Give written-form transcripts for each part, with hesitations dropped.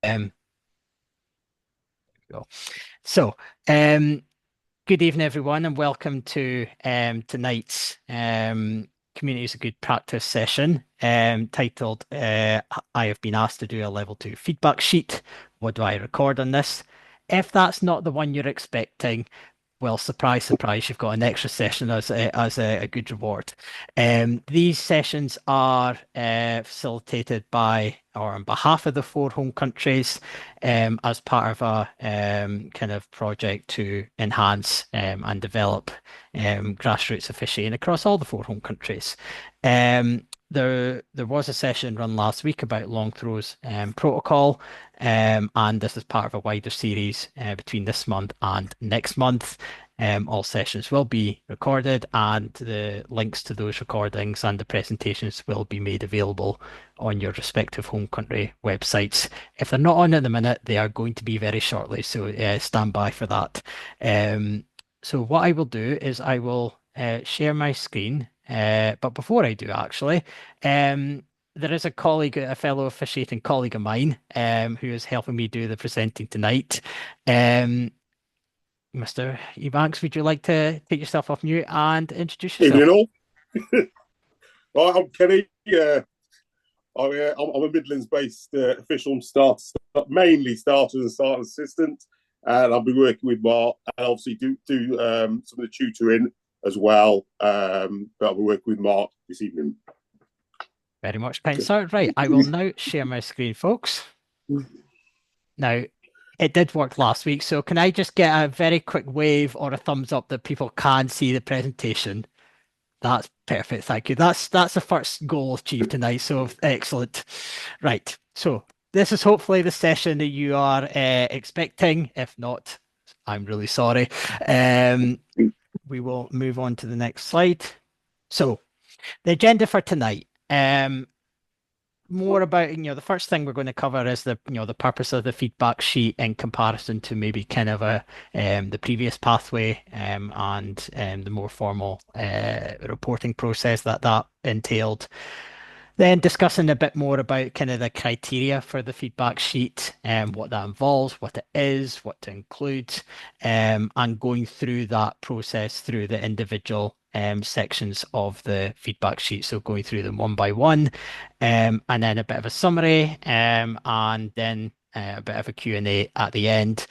Um, go. So, good evening, everyone, and welcome to tonight's Community is a Good Practice session titled I have been asked to do a level 2 feedback sheet. What do I record on this? If that's not the one you're expecting, well, surprise, surprise, you've got an extra session as a good reward. These sessions are facilitated by or on behalf of the four home countries as part of a kind of project to enhance and develop grassroots officiating across all the four home countries. There was a session run last week about long throws protocol, and this is part of a wider series between this month and next month. All sessions will be recorded, and the links to those recordings and the presentations will be made available on your respective home country websites. If they're not on at the minute, they are going to be very shortly, so stand by for that. So what I will do is I will share my screen, but before I do, actually, there is a colleague, a fellow officiating colleague of mine, who is helping me do the presenting tonight. Mr. Ebanks, would you like to take yourself off mute and introduce Evening yourself? all. Right, I'm Kenny. I'm a Midlands-based official mainly starter and starter assistant, and I've been working with Mark, and obviously do some of the tutoring as well. But I'll be working with Mark this evening. Very much kind sir. Right, I will now share my screen, folks. Now, it did work last week, so can I just get a very quick wave or a thumbs up that people can see the presentation? That's perfect, thank you. That's the first goal achieved tonight, so excellent. Right, so this is hopefully the session that you are expecting. If not, I'm really sorry. We will move on to the next slide. So, the agenda for tonight. More about, the first thing we're going to cover is the purpose of the feedback sheet in comparison to maybe kind of the previous pathway and the more formal reporting process that entailed. Then discussing a bit more about kind of the criteria for the feedback sheet and what that involves, what it is, what to include, and going through that process through the individual sections of the feedback sheet. So going through them one by one, and then a bit of a summary, and then a bit of a Q&A at the end.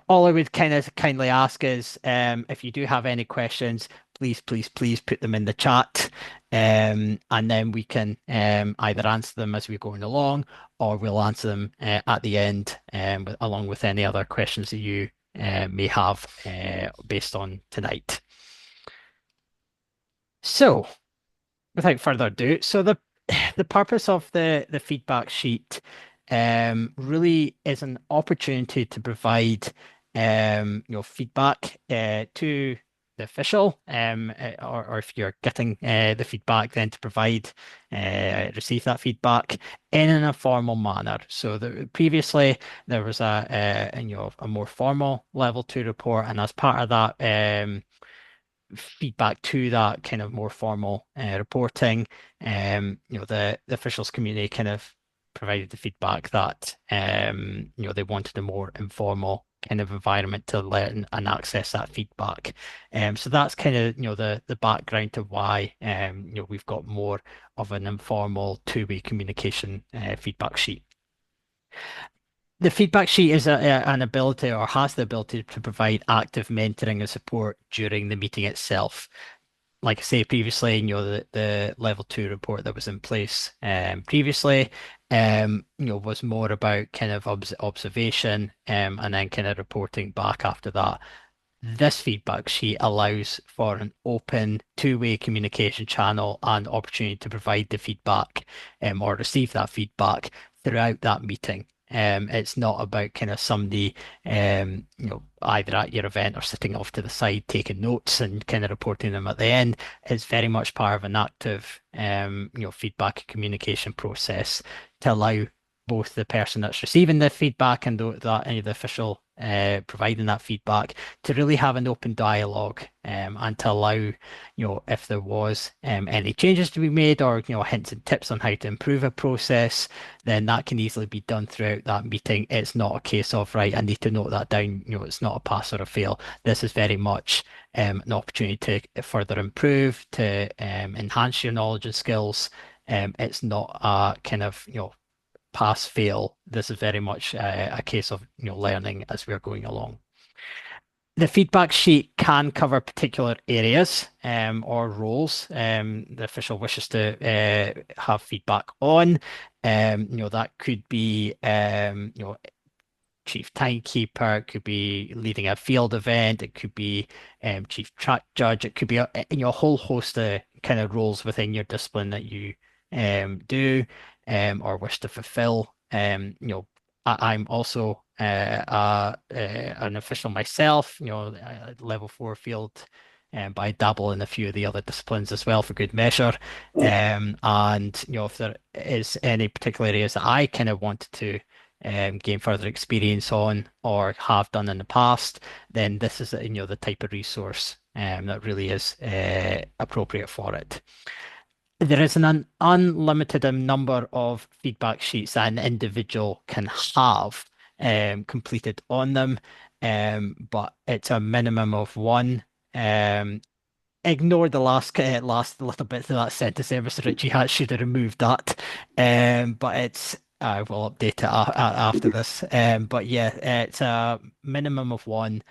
All I would kind of kindly ask is if you do have any questions, please put them in the chat. And then we can either answer them as we're going along, or we'll answer them at the end, along with any other questions that you may have based on tonight. So, without further ado, so the purpose of the feedback sheet really is an opportunity to provide feedback to the official, or if you're getting the feedback, then to provide receive that feedback in an informal manner. So previously there was a more formal level 2 report, and as part of that feedback to that kind of more formal reporting, the officials community kind of provided the feedback that they wanted a more informal kind of environment to learn and access that feedback. So that's kind of the background to why we've got more of an informal two-way communication feedback sheet. The feedback sheet is an ability, or has the ability, to provide active mentoring and support during the meeting itself. Like I say previously, the level 2 report that was in place previously, was more about kind of observation and then kind of reporting back after that. This feedback sheet allows for an open two-way communication channel and opportunity to provide the feedback or receive that feedback throughout that meeting. It's not about kind of somebody, either at your event or sitting off to the side taking notes and kind of reporting them at the end. It's very much part of an active, feedback and communication process to allow both the person that's receiving the feedback and the official providing that feedback to really have an open dialogue and to allow, if there was any changes to be made or, hints and tips on how to improve a process, then that can easily be done throughout that meeting. It's not a case of, right, I need to note that down. It's not a pass or a fail. This is very much an opportunity to further improve, to enhance your knowledge and skills. It's not a kind of, pass fail. This is very much a case of learning as we're going along. The feedback sheet can cover particular areas or roles the official wishes to have feedback on. That could be chief timekeeper, it could be leading a field event, it could be chief track judge, it could be a whole host of kind of roles within your discipline that you do or wish to fulfill. I'm also an official myself, level 4 field, but I dabble in a few of the other disciplines as well for good measure. And if there is any particular areas that I kind of wanted to gain further experience on or have done in the past, then this is the type of resource that really is appropriate for it. There is an unlimited number of feedback sheets that an individual can have completed on them, but it's a minimum of one. Ignore the last little bit of that sentence there, Mr. Ritchie. I should have removed that. But I will update it after this. But yeah, it's a minimum of one,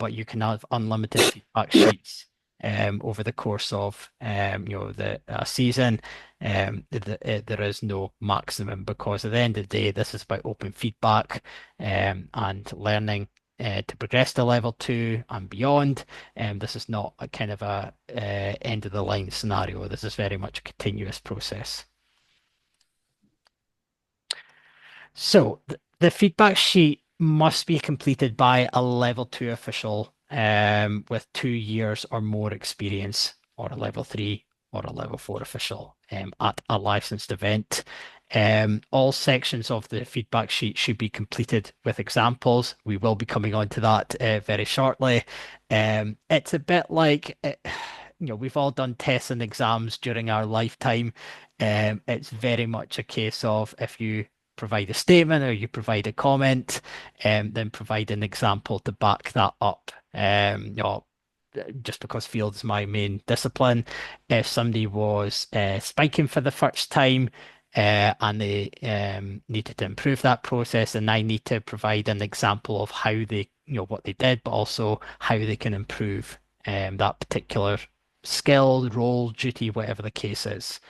but you can have unlimited feedback sheets over the course of the season. There is no maximum because at the end of the day, this is about open feedback and learning to progress to level 2 and beyond. This is not a kind of a end of the line scenario. This is very much a continuous process. So the feedback sheet must be completed by a level 2 official with 2 years or more experience, or a level 3 or a level 4 official at a licensed event. All sections of the feedback sheet should be completed with examples. We will be coming on to that very shortly. It's a bit like, we've all done tests and exams during our lifetime. It's very much a case of if you provide a statement or you provide a comment, then provide an example to back that up. Just because field is my main discipline, if somebody was spiking for the first time and they needed to improve that process, and I need to provide an example of how they, what they did, but also how they can improve that particular skill, role, duty, whatever the case is.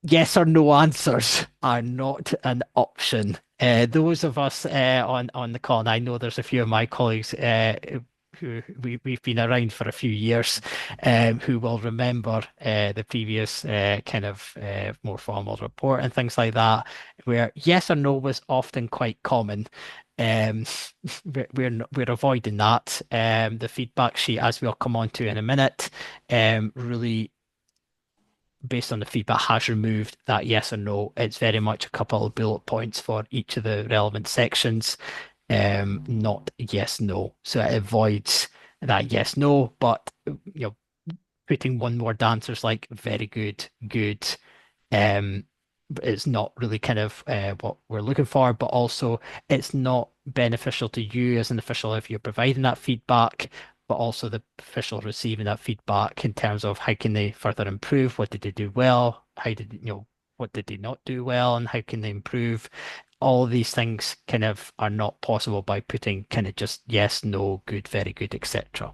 Yes or no answers are not an option. Those of us on the call, and I know there's a few of my colleagues who we've been around for a few years, who will remember the previous kind of more formal report and things like that, where yes or no was often quite common. We're avoiding that. The feedback sheet, as we'll come on to in a minute, really based on the feedback has removed that yes or no. It's very much a couple of bullet points for each of the relevant sections, not yes, no. So it avoids that yes, no, but putting one word answers like very good, good, is not really kind of what we're looking for, but also it's not beneficial to you as an official if you're providing that feedback, but also the official receiving that feedback in terms of how can they further improve, what did they do well, what did they not do well, and how can they improve. All of these things kind of are not possible by putting kind of just yes, no, good, very good, etc.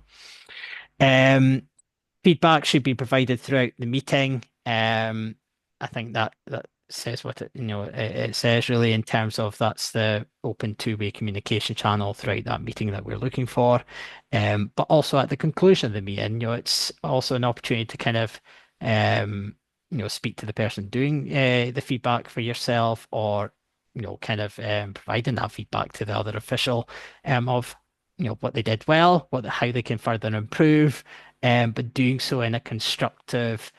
Feedback should be provided throughout the meeting. I think that says what it says really in terms of that's the open two-way communication channel throughout that meeting that we're looking for. But also at the conclusion of the meeting, it's also an opportunity to kind of speak to the person doing the feedback for yourself, or kind of providing that feedback to the other official of what they did well, how they can further improve, but doing so in a constructive,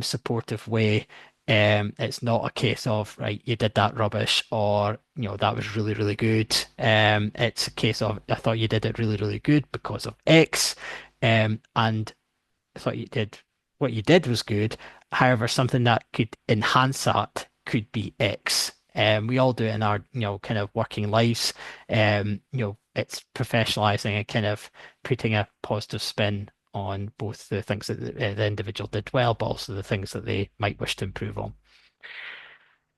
supportive way. It's not a case of, right, you did that rubbish, or that was really, really good. It's a case of, I thought you did it really, really good because of X, and I thought you did what you did was good. However, something that could enhance that could be X. We all do it in our, kind of working lives. It's professionalizing and kind of putting a positive spin on both the things that the individual did well, but also the things that they might wish to improve on.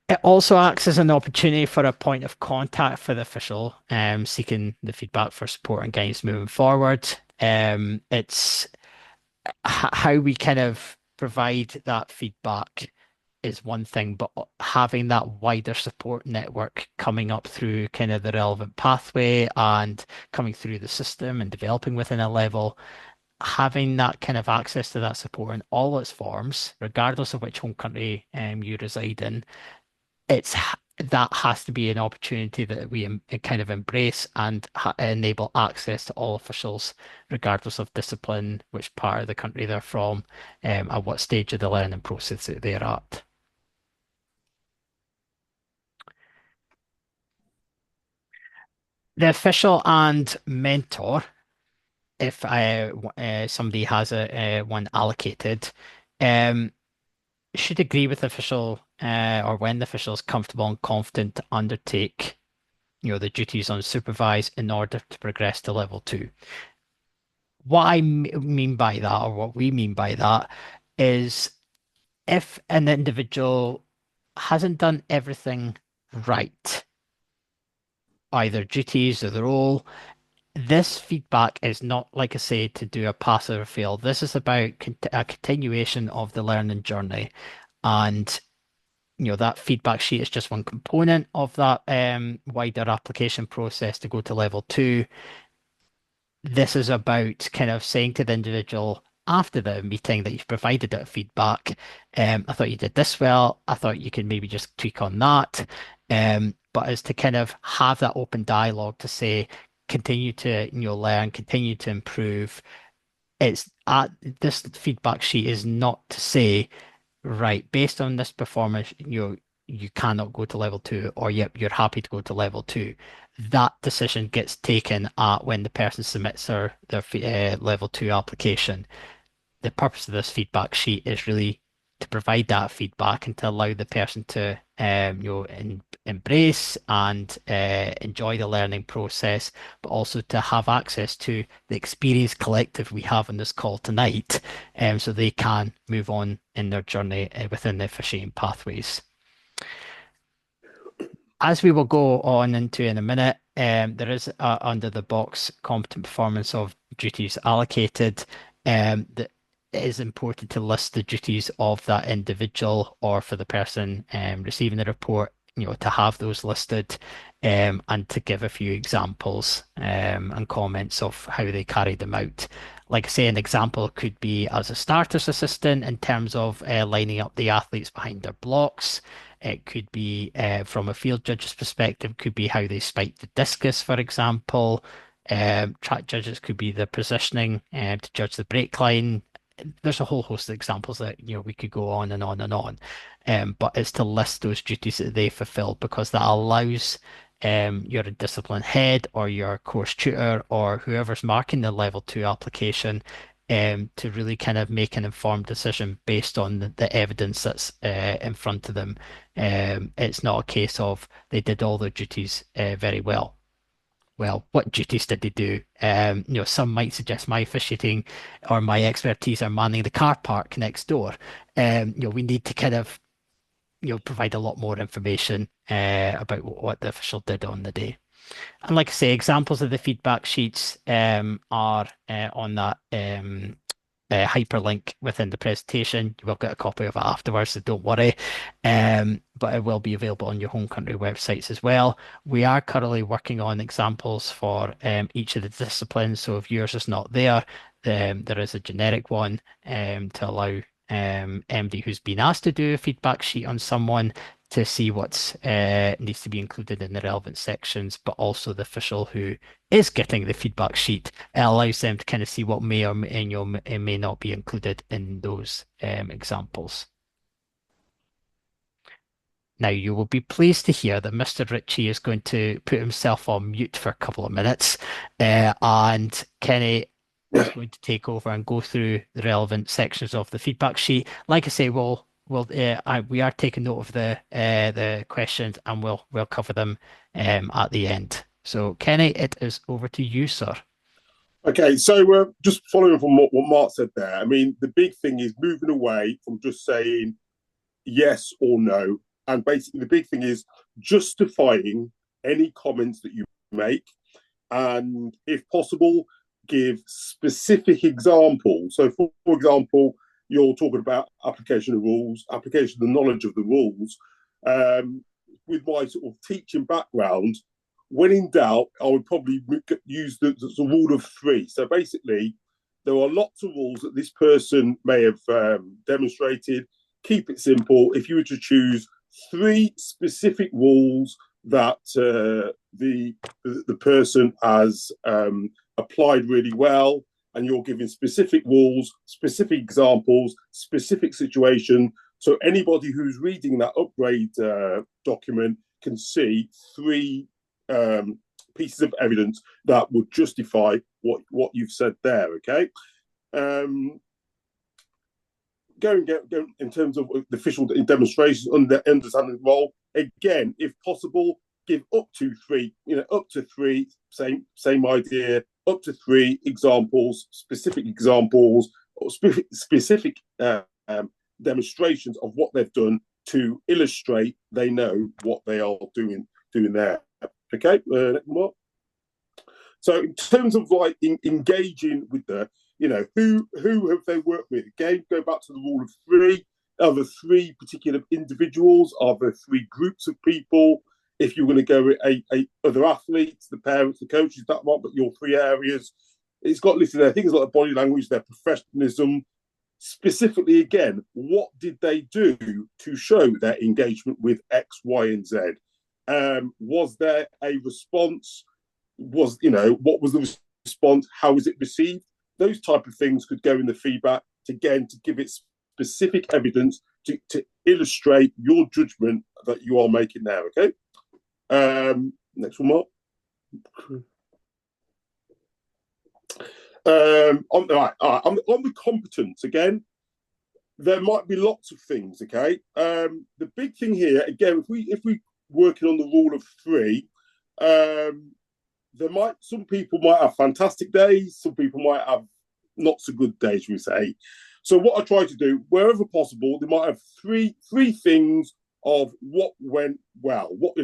It also acts as an opportunity for a point of contact for the official, seeking the feedback for support and guidance moving forward. It's how we kind of provide that feedback is one thing, but having that wider support network coming up through kind of the relevant pathway and coming through the system and developing within a level, having that kind of access to that support in all its forms, regardless of which home country you reside in, it's that has to be an opportunity that we kind of embrace and enable access to all officials, regardless of discipline, which part of the country they're from, and what stage of the learning process that they're at. The official and mentor, if somebody has a one allocated, um, should agree with the official or when the official is comfortable and confident to undertake the duties unsupervised in order to progress to level 2. What I mean by that, or what we mean by that, is if an individual hasn't done everything right, either duties or the role, this feedback is not, like I say, to do a pass or fail. This is about a continuation of the learning journey. And that feedback sheet is just one component of that wider application process to go to level 2. This is about kind of saying to the individual after the meeting that you've provided that feedback. I thought you did this well. I thought you could maybe just tweak on that. But as to kind of have that open dialogue to say, continue to learn, continue to improve. It's this feedback sheet is not to say, right, based on this performance, you cannot go to level 2, or yep, you're happy to go to level 2. That decision gets taken at when the person submits their level 2 application. The purpose of this feedback sheet is really to provide that feedback and to allow the person to embrace and enjoy the learning process, but also to have access to the experience collective we have on this call tonight, so they can move on in their journey within the officiating pathways. As we will go on into in a minute, there is under the box competent performance of duties allocated. That it is important to list the duties of that individual or for the person receiving the report, to have those listed, and to give a few examples and comments of how they carried them out. Like I say, an example could be as a starter's assistant in terms of lining up the athletes behind their blocks. It could be from a field judge's perspective, could be how they spike the discus, for example. Track judges could be the positioning to judge the break line. There's a whole host of examples that we could go on and on and on. But it's to list those duties that they fulfill, because that allows your discipline head or your course tutor or whoever's marking the level 2 application to really kind of make an informed decision based on the evidence that's in front of them. It's not a case of they did all their duties very well. Well, what duties did they do? Some might suggest my officiating or my expertise are manning the car park next door. We need to kind of, provide a lot more information about what the official did on the day. And like I say, examples of the feedback sheets are on that hyperlink within the presentation. You will get a copy of it afterwards, so don't worry. But it will be available on your home country websites as well. We are currently working on examples for each of the disciplines. So if yours is not there, there is a generic one to allow MD who's been asked to do a feedback sheet on someone to see what's needs to be included in the relevant sections, but also the official who is getting the feedback sheet. It allows them to kind of see what may or may not be included in those examples. Now, you will be pleased to hear that Mr. Ritchie is going to put himself on mute for a couple of minutes, and Kenny is going to take over and go through the relevant sections of the feedback sheet. Like I say, we are taking note of the questions, and we'll cover them at the end. So, Kenny, it is over to you, sir. Okay, so just following from what Mark said there, I mean, the big thing is moving away from just saying yes or no. And basically, the big thing is justifying any comments that you make. And if possible, give specific examples. So, for example, you're talking about application of rules, application of the knowledge of the rules. With my sort of teaching background, when in doubt, I would probably use the rule of three. So basically, there are lots of rules that this person may have demonstrated. Keep it simple. If you were to choose three specific rules that the person has applied really well, and you're giving specific rules, specific examples, specific situation, so anybody who's reading that upgrade document can see three pieces of evidence that would justify what you've said there. Okay. Going in terms of the official demonstrations under understanding the role, again, if possible, give up to three, up to three, same idea, up to three examples, specific examples, or specific demonstrations of what they've done to illustrate they know what they are doing there. Okay, next one. So in terms of like engaging with the, who have they worked with? Again, go back to the rule of three. Are there three particular individuals? Are there three groups of people? If you're going to go with other athletes, the parents, the coaches, that might be your three areas. It's got listed there things like body language, their professionalism. Specifically, again, what did they do to show their engagement with X, Y, and Z? Was there a response? What was the response? How was it received? Those type of things could go in the feedback to give it specific evidence to illustrate your judgment that you are making there. Okay. Next one, Mark. On the competence again, there might be lots of things. Okay. The big thing here again, if we working on the rule of three, some people might have fantastic days, some people might have not so good days, we say. So what I try to do, wherever possible, they might have three things of what went well. What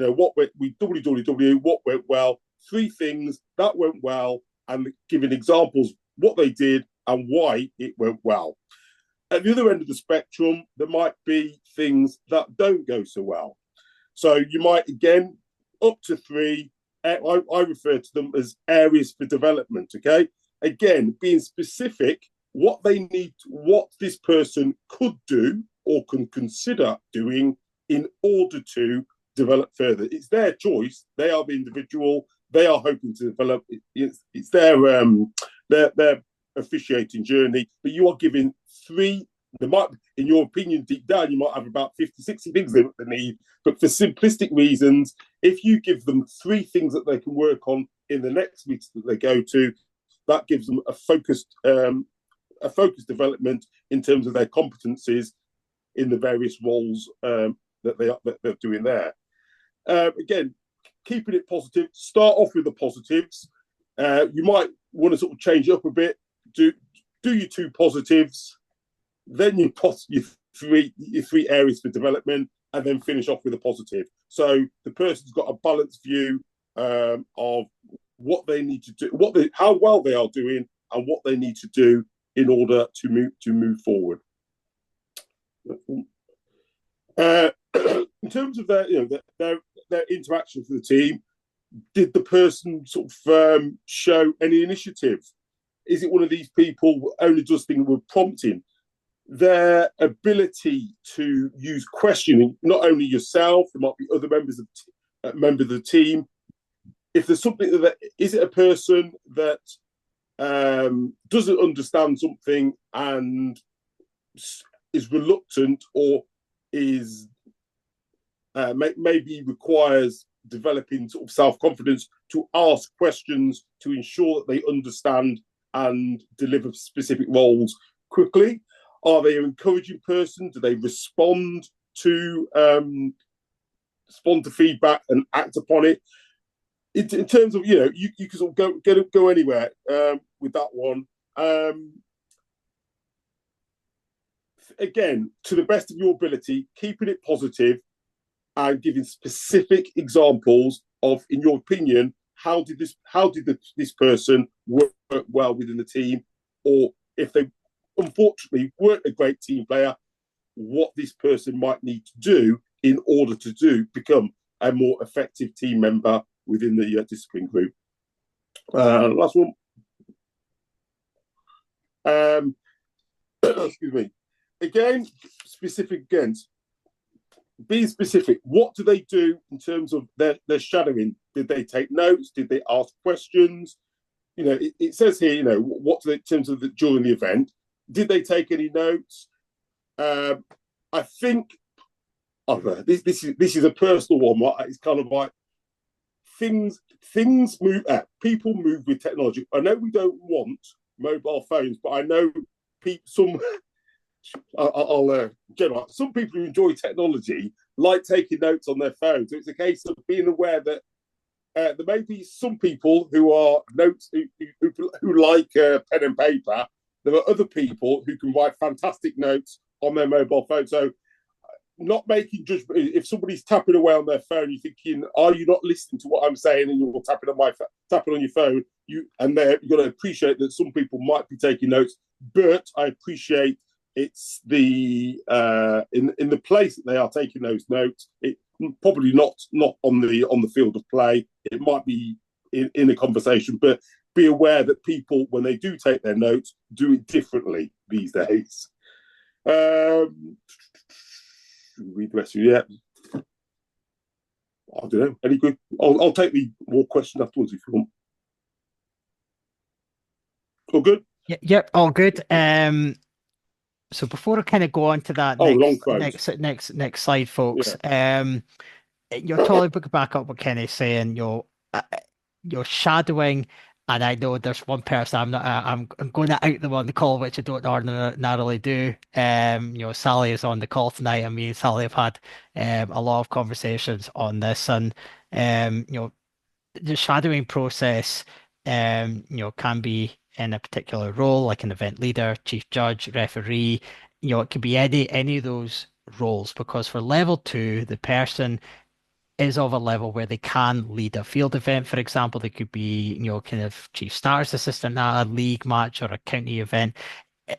went well, three things that went well, and giving examples what they did and why it went well. At the other end of the spectrum, there might be things that don't go so well. So you might, again, up to three, I refer to them as areas for development, okay? Again, being specific, what this person could do or can consider doing in order to develop further. It's their choice. They are the individual. They are hoping to develop. It's their officiating journey, but you are giving three. There might, in your opinion, deep down, you might have about 50, 60 things they need. But for simplistic reasons, if you give them three things that they can work on in the next meeting that they go to, that gives them a focused development in terms of their competencies in the various roles that they're doing there. Again, keeping it positive. Start off with the positives. You might want to sort of change it up a bit. Do your two positives. Then your three areas for development, and then finish off with a positive. So the person's got a balanced view of what they need to do, how well they are doing, and what they need to do in order to move forward. In terms of their interaction with the team, did the person sort of show any initiative? Is it one of these people who only does things with prompting? Their ability to use questioning, not only yourself, there might be other members of the team. If there's something is it a person that doesn't understand something and is reluctant or is maybe requires developing sort of self-confidence to ask questions to ensure that they understand and deliver specific roles quickly? Are they an encouraging person? Do they to respond to feedback and act upon it? In terms of, you can sort of go anywhere with that one. Again, to the best of your ability, keeping it positive and giving specific examples of, in your opinion, how did this person work well within the team, or if they unfortunately weren't a great team player, what this person might need to do in order to become a more effective team member within the discipline group. Last one. Excuse me. Again, specific again. Be specific. What do they do in terms of their shadowing? Did they take notes? Did they ask questions? It says here, what do they, in terms of during the event, did they take any notes? I think this is a personal one. Right? It's kind of like things move. People move with technology. I know we don't want mobile phones, but I know some. Some people who enjoy technology like taking notes on their phones. So it's a case of being aware that there may be some people who are who like pen and paper. There are other people who can write fantastic notes on their mobile phone. So not making judgment. If somebody's tapping away on their phone, you're thinking, "Are you not listening to what I'm saying?" And you're tapping on your phone. You've got to appreciate that some people might be taking notes, but I appreciate it's the in the place that they are taking those notes. It probably not on the field of play. It might be in a conversation, but be aware that people, when they do take their notes, do it differently these days. Read the rest of it. Yeah. I don't know. Any good? I'll take the more questions afterwards if you want. All good? Yep, all good. So before I kind of go on to that next slide, folks, you're totally back up what Kenny's saying. You're shadowing, and I know there's one person I'm going to out them on the call, which I don't ordinarily do. Sally is on the call tonight, and me and Sally have had a lot of conversations on this, and the shadowing process, can be in a particular role, like an event leader, chief judge, referee. It could be any of those roles, because for level 2, the person is of a level where they can lead a field event. For example, they could be, kind of chief stars assistant at a league match or a county event.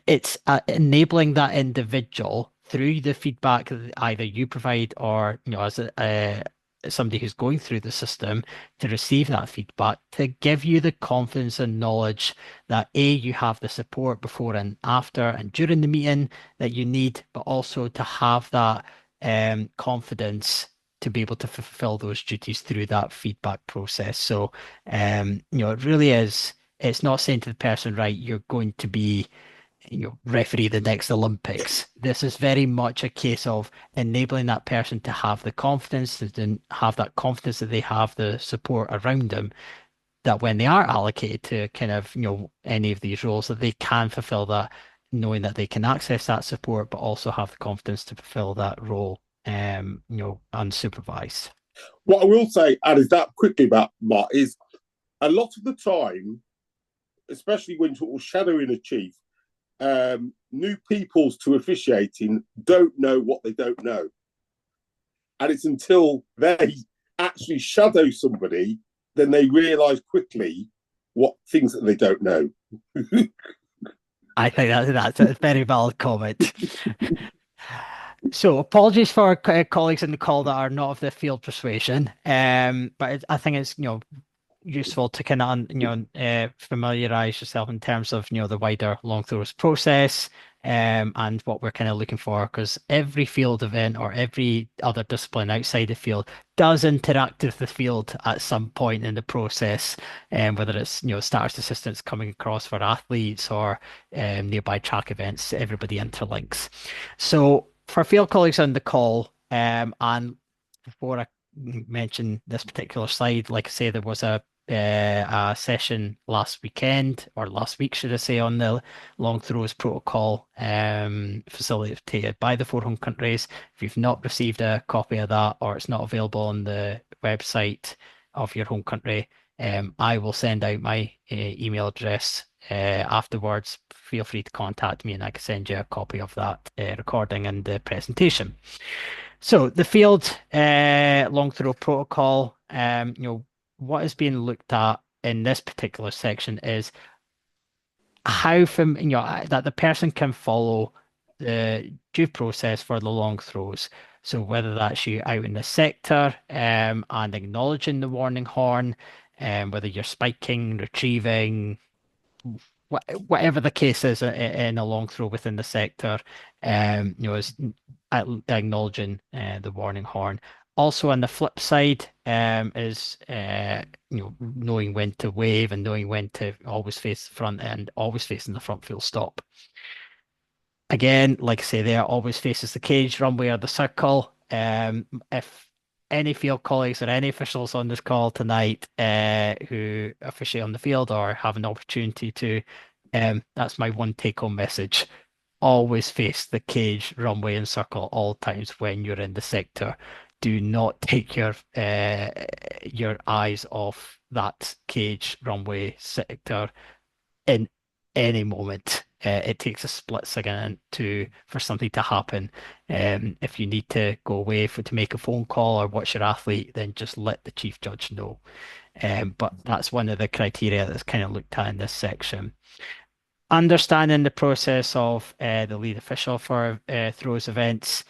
It's enabling that individual through the feedback that either you provide or, as somebody who's going through the system, to receive that feedback, to give you the confidence and knowledge that you have the support before and after and during the meeting that you need, but also to have that confidence to be able to fulfill those duties through that feedback process. So, it really is, it's not saying to the person, right, you're going to be referee the next Olympics. This is very much a case of enabling that person to have the confidence, to have that confidence that they have the support around them, that when they are allocated to kind of, any of these roles, that they can fulfill that, knowing that they can access that support, but also have the confidence to fulfill that role, unsupervised. What I will say, and is that quickly about Mark, is a lot of the time, especially when sort of shadowing a chief, new peoples to officiating don't know what they don't know. And it's until they actually shadow somebody, then they realise quickly what things that they don't know. I think that's a very valid comment. So apologies for our colleagues in the call that are not of the field persuasion, but I think it's useful to kind of familiarize yourself in terms of the wider long throws process, and what we're kind of looking for, because every field event or every other discipline outside the field does interact with the field at some point in the process, whether it's starters assistants coming across for athletes or nearby track events. Everybody interlinks. So for field colleagues on the call, and before I mention this particular slide, like I say, there was a session last weekend or last week, should I say, on the long throws protocol facilitated by the four home countries. If you've not received a copy of that or it's not available on the website of your home country, I will send out my email address afterwards. Feel free to contact me and I can send you a copy of that recording and the presentation. So the field long throw protocol, what is being looked at in this particular section is how from that the person can follow the due process for the long throws. So whether that's you out in the sector and acknowledging the warning horn, whether you're spiking, retrieving, whatever the case is in a long throw within the sector, is acknowledging the warning horn. Also, on the flip side, is knowing when to wave and knowing when to always face the front and always facing the front full stop. Again, like I say, there always faces the cage, runway, or the circle. If any field colleagues or any officials on this call tonight who officiate on the field or have an opportunity to, that's my one take-home message. Always face the cage, runway, and circle all times when you're in the sector. Do not take your eyes off that cage, runway, sector in any moment. It takes a split second for something to happen. If you need to go away to make a phone call or watch your athlete, then just let the chief judge know. But that's one of the criteria that's kind of looked at in this section. Understanding the process of the lead official for throws events.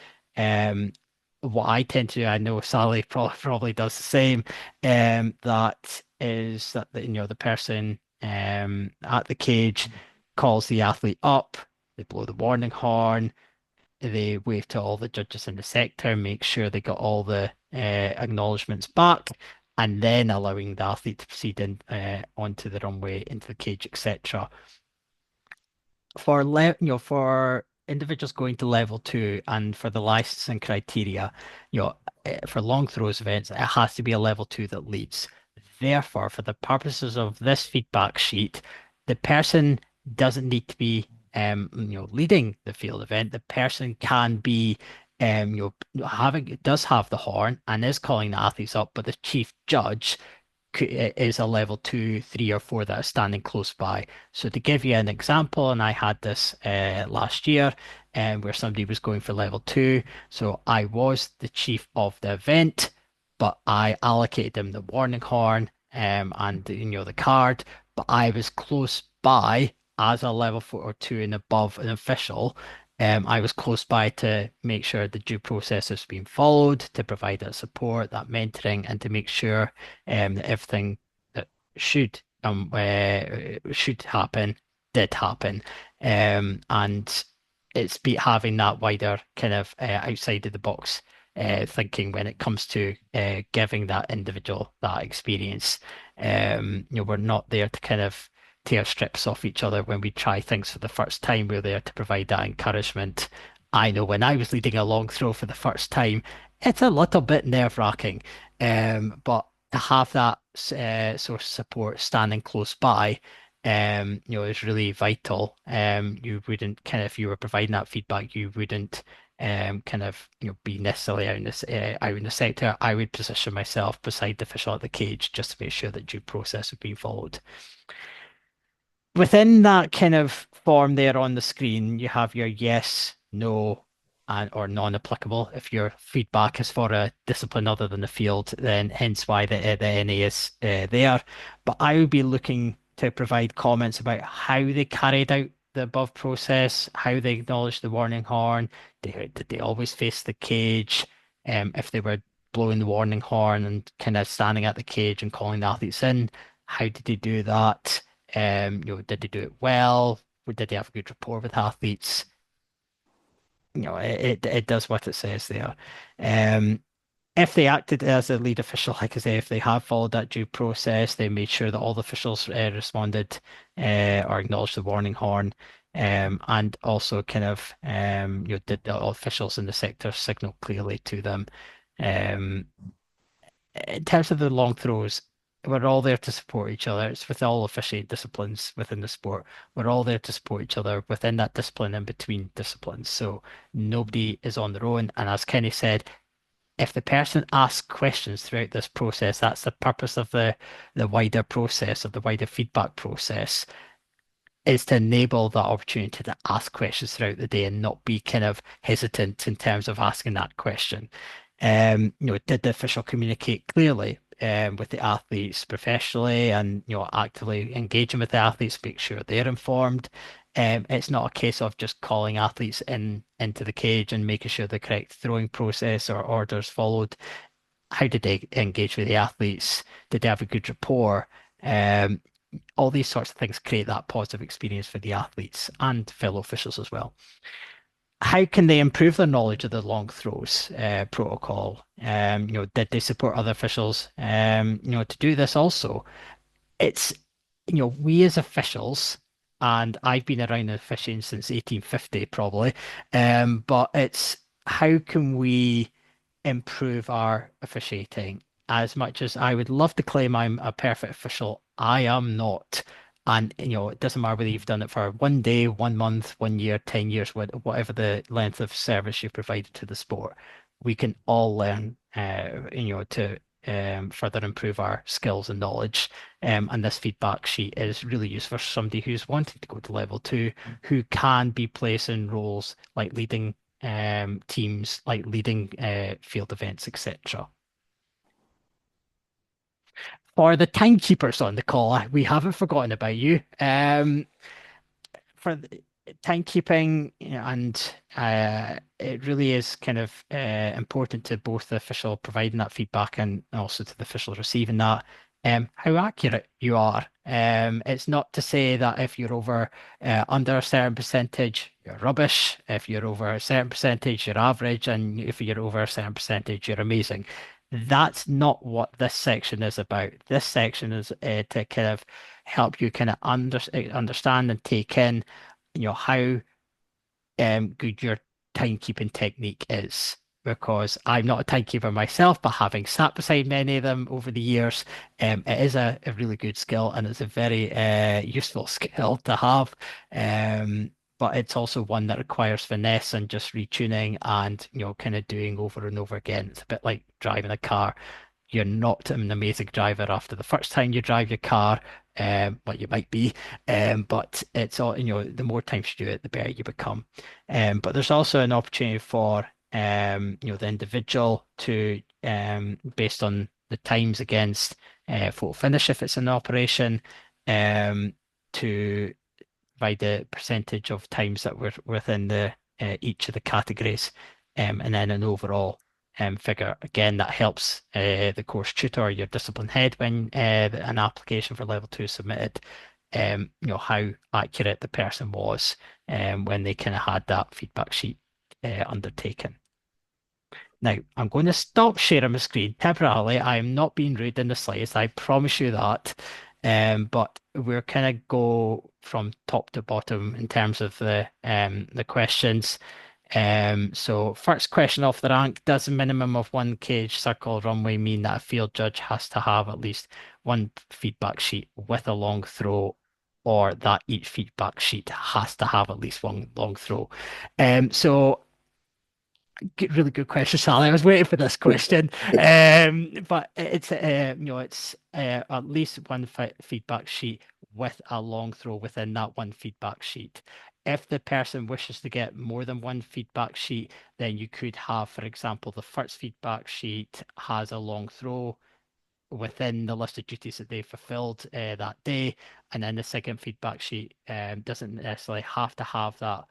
What I tend to do, I know Sally probably does the same. That is that the person at the cage calls the athlete up, they blow the warning horn, they wave to all the judges in the sector, make sure they got all the acknowledgements back, and then allowing the athlete to proceed onto the runway, into the cage, etc. For individuals going to level 2 and for the licensing criteria, for long throws events, it has to be a level 2 that leads. Therefore, for the purposes of this feedback sheet, the person doesn't need to be leading the field event. The person can be does have the horn and is calling the athletes up, but the chief judge is a level 2, 3, or 4 that are standing close by. So to give you an example, and I had this last year, where somebody was going for level 2. So I was the chief of the event, but I allocated them the warning horn and the card, but I was close by as a level 4 or 2 and above an official. I was close by to make sure the due process has been followed, to provide that support, that mentoring, and to make sure that everything that should happen did happen. And it's having that wider kind of outside of the box thinking when it comes to giving that individual that experience. We're not there to kind of tear strips off each other when we try things for the first time. We're there to provide that encouragement. I know when I was leading a long throw for the first time, it's a little bit nerve-wracking, but to have that sort of support standing close by, is really vital. You wouldn't kind of, if you were providing that feedback, you wouldn't kind of be necessarily out in the sector. I would position myself beside the official at the cage just to make sure that due process would be followed. Within that kind of form there on the screen, you have your yes, no, or non-applicable. If your feedback is for a discipline other than the field, then hence why the NA is there. But I would be looking to provide comments about how they carried out the above process, how they acknowledged the warning horn. Did they always face the cage? If they were blowing the warning horn and kind of standing at the cage and calling the athletes in, how did they do that? Did they do it well? Did they have a good rapport with athletes? It does what it says there. If they acted as a lead official, like I say, if they have followed that due process, they made sure that all the officials responded or acknowledged the warning horn, and also kind of did the officials in the sector signal clearly to them. Um, in terms of the long throws, we're all there to support each other. It's with all officiating disciplines within the sport. We're all there to support each other within that discipline and between disciplines. So nobody is on their own. And as Kenny said, if the person asks questions throughout this process, that's the purpose of the wider process, of the wider feedback process, is to enable that opportunity to ask questions throughout the day and not be kind of hesitant in terms of asking that question. Did the official communicate clearly with the athletes professionally and actively engaging with the athletes, make sure they're informed. It's not a case of just calling athletes into the cage and making sure the correct throwing process or orders followed. How did they engage with the athletes? Did they have a good rapport? Um, all these sorts of things create that positive experience for the athletes and fellow officials as well. How can they improve their knowledge of the long throws protocol? Did they support other officials, to do this also? It's, we as officials, and I've been around in fishing since 1850 probably, but it's how can we improve our officiating? As much as I would love to claim I'm a perfect official, I am not. And it doesn't matter whether you've done it for 1 day, 1 month, 1 year, 10 years, whatever the length of service you've provided to the sport. We can all learn, to further improve our skills and knowledge. And this feedback sheet is really useful for somebody who's wanting to go to level two, who can be placed in roles like leading teams, like leading field events, etc. For the timekeepers on the call, we haven't forgotten about you. For the timekeeping, and it really is kind of important to both the official providing that feedback and also to the official receiving that. How accurate you are. It's not to say that if you're over under a certain percentage, you're rubbish. If you're over a certain percentage, you're average, and if you're over a certain percentage, you're amazing. That's not what this section is about. This section is to kind of help you kind of understand and take in, how good your timekeeping technique is. Because I'm not a timekeeper myself, but having sat beside many of them over the years, it is a really good skill and it's a very useful skill to have. But it's also one that requires finesse and just retuning and kind of doing over and over again. It's a bit like driving a car. You're not an amazing driver after the first time you drive your car, but you might be. But it's all, the more times you do it, the better you become. But there's also an opportunity for the individual to, based on the times against photo finish if it's an operation, to provide the percentage of times that were within the each of the categories, and then an overall figure. Again, that helps the course tutor or your discipline head when an application for level two is submitted. How accurate the person was when they kind of had that feedback sheet undertaken. Now, I'm going to stop sharing my screen temporarily. I am not being rude in the slightest, I promise you that. But we're kind of go from top to bottom in terms of the questions. So first question off the rank, does a minimum of one cage circle runway mean that a field judge has to have at least one feedback sheet with a long throw, or that each feedback sheet has to have at least one long throw? So really good question, Sally. I was waiting for this question. But it's it's at least one feedback sheet with a long throw within that one feedback sheet. If the person wishes to get more than one feedback sheet, then you could have, for example, the first feedback sheet has a long throw within the list of duties that they fulfilled that day, and then the second feedback sheet doesn't necessarily have to have that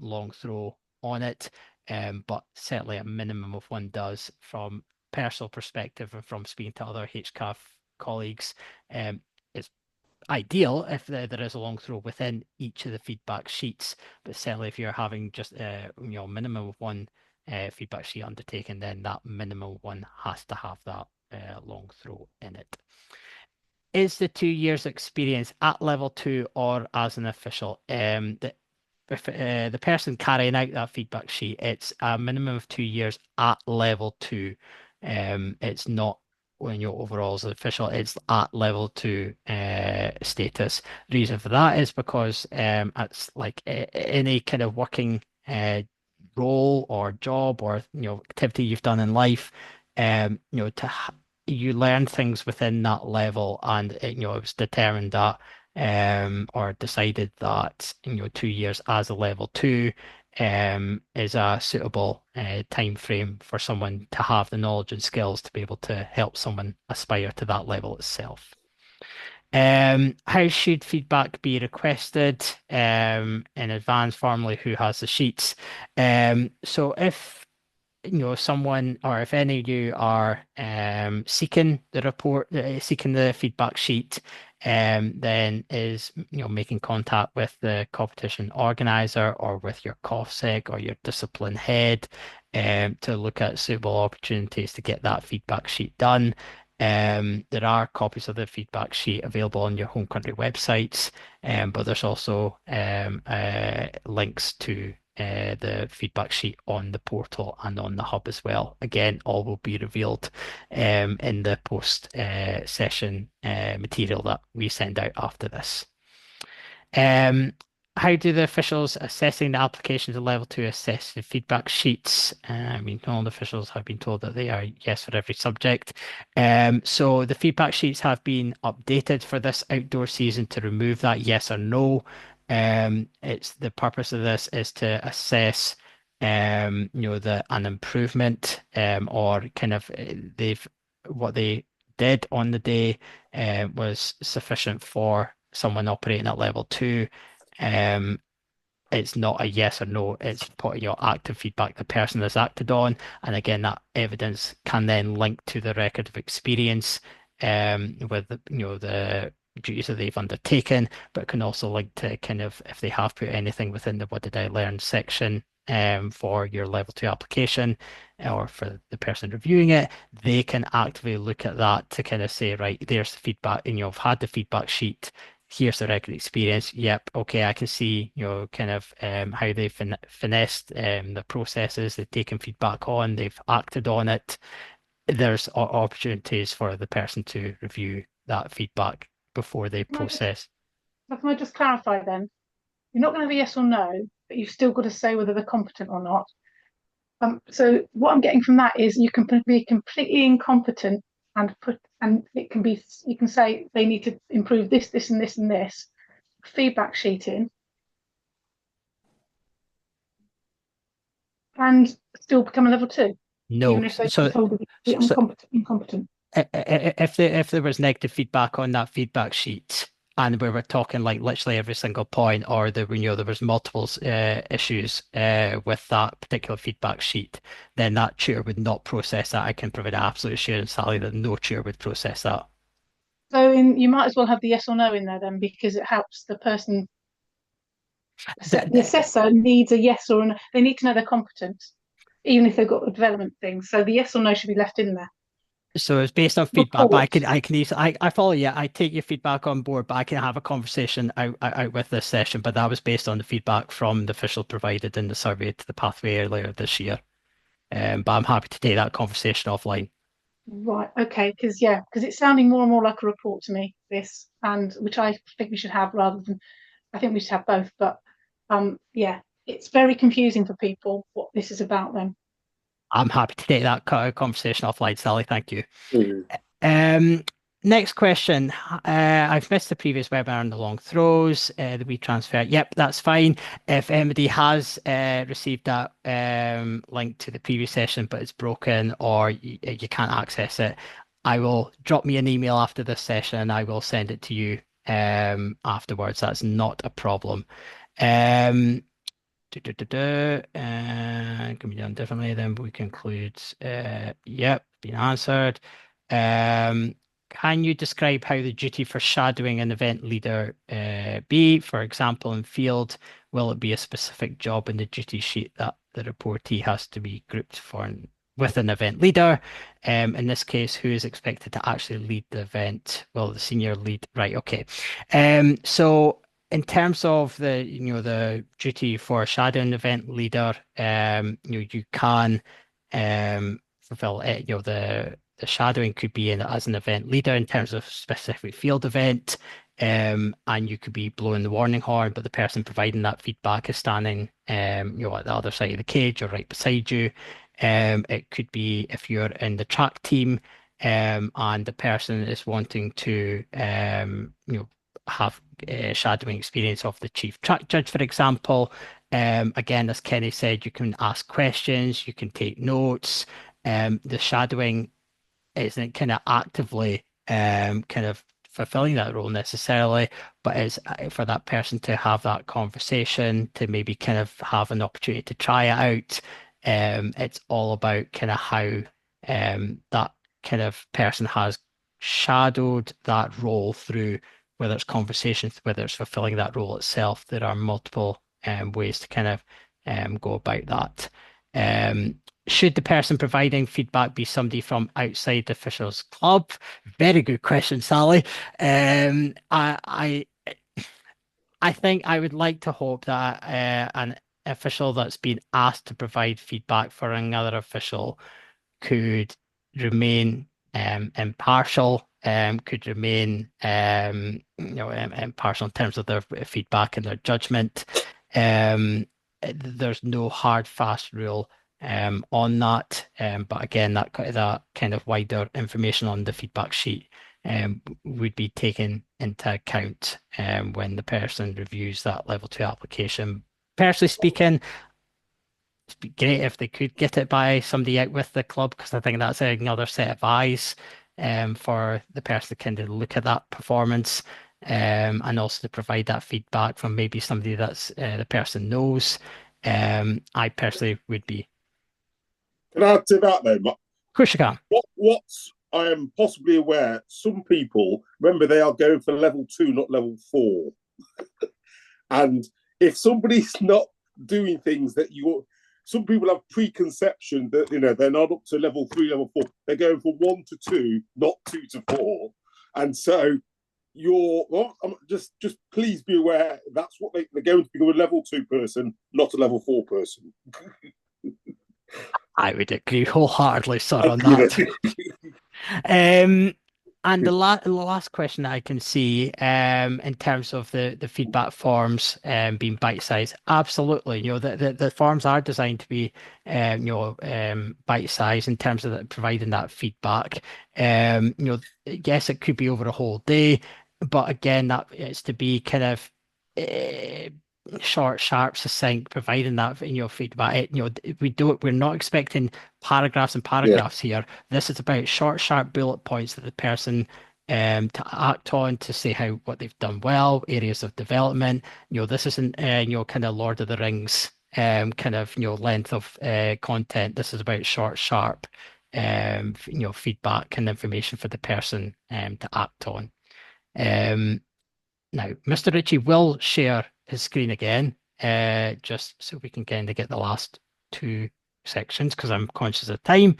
long throw on it, but certainly a minimum of one does. From personal perspective and from speaking to other HCAF colleagues, it's ideal if there is a long throw within each of the feedback sheets, but certainly if you're having just minimum of one feedback sheet undertaken, then that minimum one has to have that long throw in it. Is the 2 years experience at level two or as an official? The if the person carrying out that feedback sheet, it's a minimum of 2 years at level two. It's not when your overall as an official, it's at level two status. The reason for that is because it's like any kind of working role or job or activity you've done in life, you learn things within that level, and it was determined that or decided that 2 years as a level two is a suitable time frame for someone to have the knowledge and skills to be able to help someone aspire to that level itself. How should feedback be requested in advance? Formally, who has the sheets? So if someone or if any of you are seeking the report, seeking the feedback sheet, then is making contact with the competition organizer or with your COFSEC or your discipline head to look at suitable opportunities to get that feedback sheet done. There are copies of the feedback sheet available on your home country websites, but there's also links to the feedback sheet on the portal and on the hub as well. Again, all will be revealed in the post session material that we send out after this. How do the officials assessing the application to level two assess the feedback sheets? I mean, all the officials have been told that they are yes for every subject. So the feedback sheets have been updated for this outdoor season to remove that yes or no. It's the purpose of this is to assess an improvement or kind of what they did on the day was sufficient for someone operating at level two. It's not a yes or no, it's putting your active feedback the person has acted on. And again, that evidence can then link to the record of experience with the duties that they've undertaken, but can also link to kind of if they have put anything within the what did I learn section for your level two application or for the person reviewing it, they can actively look at that to kind of say, right, there's the feedback, and you've had the feedback sheet. Here's the record experience. Yep, okay, I can see, kind of how they've finessed the processes, they've taken feedback on, they've acted on it. There's opportunities for the person to review that feedback before they process. Can I just clarify then? You're not going to have a yes or no, but you've still got to say whether they're competent or not. So what I'm getting from that is you can be completely incompetent and it can be, you can say they need to improve this, this, and this, and this. Feedback sheet in, and still become a level two. No, even if they're told to be incompetent. If there was negative feedback on that feedback sheet, and we were talking like literally every single point, or there was multiple issues with that particular feedback sheet, then that tutor would not process that. I can provide absolute assurance, Sally, that no tutor would process that. So you might as well have the yes or no in there then, because it helps the person. The assessor needs a yes or no. They need to know they're competent, even if they've got a development thing. So the yes or no should be left in there. So it's based on feedback, but I follow you. I take your feedback on board, but I can have a conversation out with this session. But that was based on the feedback from the official provided in the survey to the pathway earlier this year. But I'm happy to take that conversation offline. Right. Okay. Because it's sounding more and more like a report to me, this, and which I think we should have rather than. I think we should have both, but it's very confusing for people what this is about then. I'm happy to take that conversation offline, Sally. Thank you. Mm-hmm. Next question. I've missed the previous webinar on the long throws, the WeTransfer. Yep, that's fine. If anybody has received that link to the previous session, but it's broken or you can't access it, I will drop me an email after this session and I will send it to you afterwards. That's not a problem. Can be done differently, then we conclude. Yep, been answered. Can you describe how the duty for shadowing an event leader be? For example, in field, will it be a specific job in the duty sheet that the reportee has to be grouped for with an event leader? In this case, who is expected to actually lead the event? Well, the senior lead, right? Okay. So in terms of the duty for a shadowing event leader, you can fulfill it. The shadowing could be as an event leader in terms of specific field event, and you could be blowing the warning horn, but the person providing that feedback is standing, at the other side of the cage or right beside you. It could be if you're in the track team, and the person is wanting to, have shadowing experience of the chief track judge, for example. Again, as Kenny said, you can ask questions, you can take notes. The shadowing isn't kind of actively kind of fulfilling that role necessarily, but it's for that person to have that conversation, to maybe kind of have an opportunity to try it out. It's all about kind of how that kind of person has shadowed that role through, whether it's conversations, whether it's fulfilling that role itself. There are multiple ways to kind of go about that. Should the person providing feedback be somebody from outside the officials club? Very good question, Sally. I think I would like to hope that an official that's been asked to provide feedback for another official could remain impartial, could remain impartial in terms of their feedback and their judgment. There's no hard, fast rule on that, but again, that kind of wider information on the feedback sheet would be taken into account when the person reviews that level 2 application. Personally speaking, it'd be great if they could get it by somebody out with the club, because I think that's another set of eyes for the person to kind of look at that performance, and also to provide that feedback from maybe somebody that's the person knows. I personally would be. Can I add to that though? Of course you can. What I am possibly aware, some people, remember, they are going for level 2, not level 4. And if somebody's not doing things that some people have preconception that, they're not up to level 3, level 4. They're going from 1 to 2, not 2 to 4. And so just please be aware that's what they're going to become, a level 2 person, not a level 4 person. I would agree wholeheartedly, sir, on that. And the last question that I can see in terms of the feedback forms being bite-sized, absolutely. The forms are designed to be bite-sized in terms of providing that feedback. Yes, it could be over a whole day, but again, that it's to be kind of short, sharp, succinct, providing that feedback. We're not expecting paragraphs and paragraphs here. This is about short, sharp bullet points that the person to act on, to say what they've done well, areas of development. This isn't kind of Lord of the Rings kind of length of content. This is about short, sharp feedback and information for the person to act on. Now, Mr. Ritchie will share his screen again, just so we can kind of get the last 2 sections, because I'm conscious of time.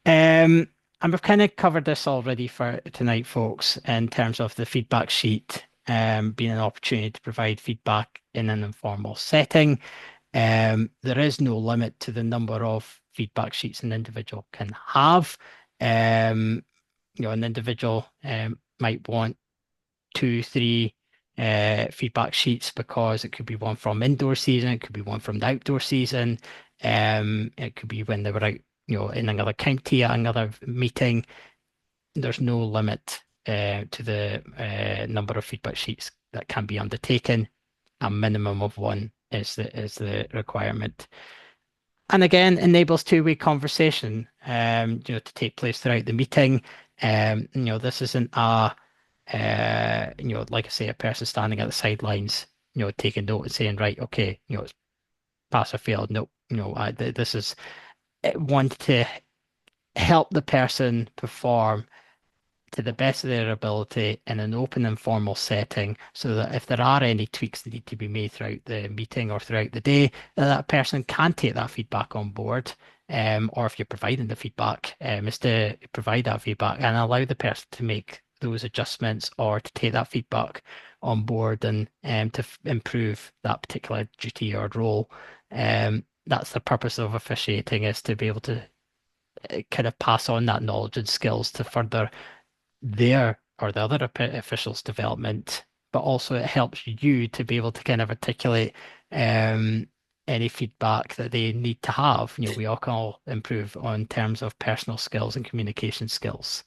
And we've kind of covered this already for tonight, folks, in terms of the feedback sheet being an opportunity to provide feedback in an informal setting. There is no limit to the number of feedback sheets an individual can have. An individual might want 2, 3 feedback sheets, because it could be one from indoor season, it could be one from the outdoor season, it could be when they were out, in another county at another meeting. There's no limit to the number of feedback sheets that can be undertaken. A minimum of 1 is the requirement. And again, enables 2-way conversation to take place throughout the meeting. This isn't like I say, a person standing at the sidelines, taking note and saying, right, okay, it's pass or fail. No, this is one to help the person perform to the best of their ability in an open, informal setting, so that if there are any tweaks that need to be made throughout the meeting or throughout the day, that person can take that feedback on board. Or if you're providing the feedback, is to provide that feedback and allow the person to make those adjustments or to take that feedback on board and to improve that particular duty or role. That's the purpose of officiating, is to be able to kind of pass on that knowledge and skills to further their or the other officials' development, but also it helps you to be able to kind of articulate any feedback that they need to have. We all can all improve on terms of personal skills and communication skills.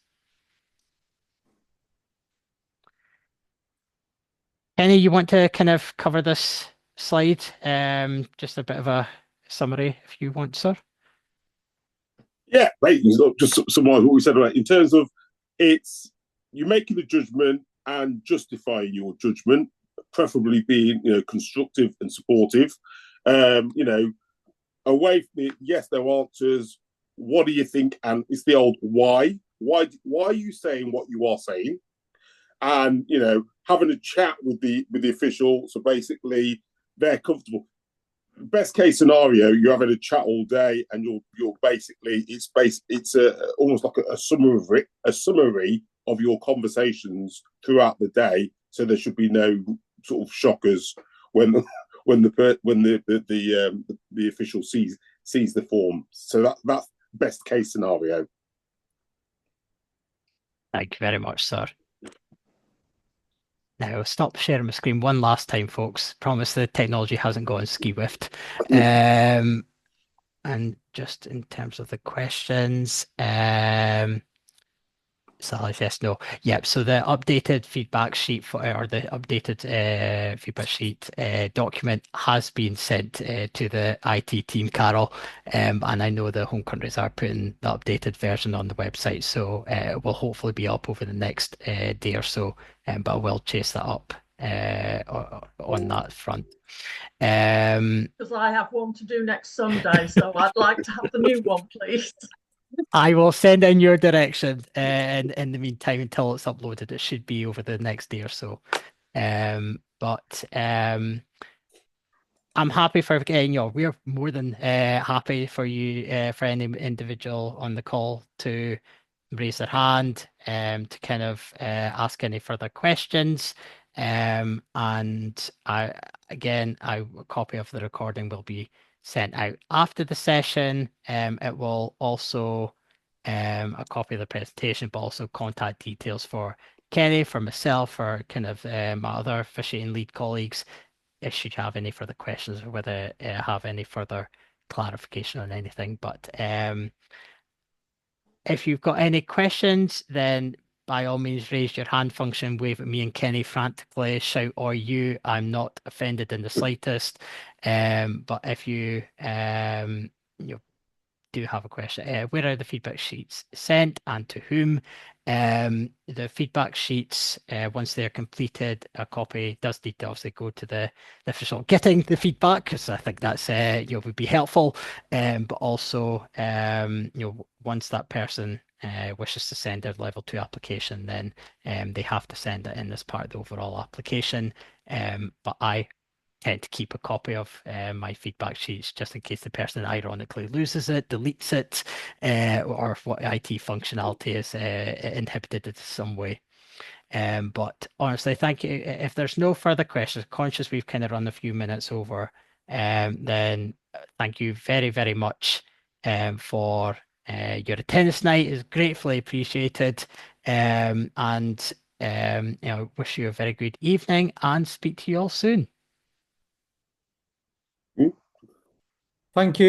Kenny, you want to kind of cover this slide? Just a bit of a summary if you want, sir. Yeah, right. Just summarize what we said about in terms of you're making a judgment and justifying your judgment, preferably being constructive and supportive. Away from it, yes, there are answers. What do you think? And it's the old why. Why are you saying what you are saying? And having a chat with the official, so basically they're comfortable. Best case scenario, you're having a chat all day, and you're basically it's almost like a summary of your conversations throughout the day. So there should be no sort of shockers when the official sees the form. So that's best case scenario. Thank you very much, sir. Now, stop sharing my screen one last time, folks. Promise the technology hasn't gone ski-whiffed. And just in terms of the questions, yes, no. Yep, so the updated feedback sheet or the updated feedback sheet document has been sent to the IT team, Carol, and I know the home countries are putting the updated version on the website, so it will hopefully be up over the next day or so, but I will chase that up on that front. Because I have one to do next Sunday, so I'd like to have the new one, please. I will send in your direction in the meantime until it's uploaded. It should be over the next day or so. But I'm happy for we're more than happy for you, for any individual on the call to raise their hand, to kind of ask any further questions. And a copy of the recording will be sent out after the session. It will also a copy of the presentation, but also contact details for Kenny, for myself, or kind of my other officiating lead colleagues, should you have any further questions or whether have any further clarification on anything. But if you've got any questions, then by all means raise your hand function, wave at me and Kenny frantically, shout "or you." I'm not offended in the slightest. But if you do have a question, where are the feedback sheets sent and to whom? The feedback sheets, once they're completed, a copy does need to obviously go to the official getting the feedback, because I think that's would be helpful. But also once that person wishes to send their level 2 application, then they have to send it in as part of the overall application. But I tend to keep a copy of my feedback sheets just in case the person ironically loses it, deletes it, or if what IT functionality is inhibited in some way. But honestly, thank you. If there's no further questions, conscious we've kind of run a few minutes over, then thank you very, very much for your attendance tonight. Is gratefully appreciated. And wish you a very good evening and speak to you all soon. Thank you.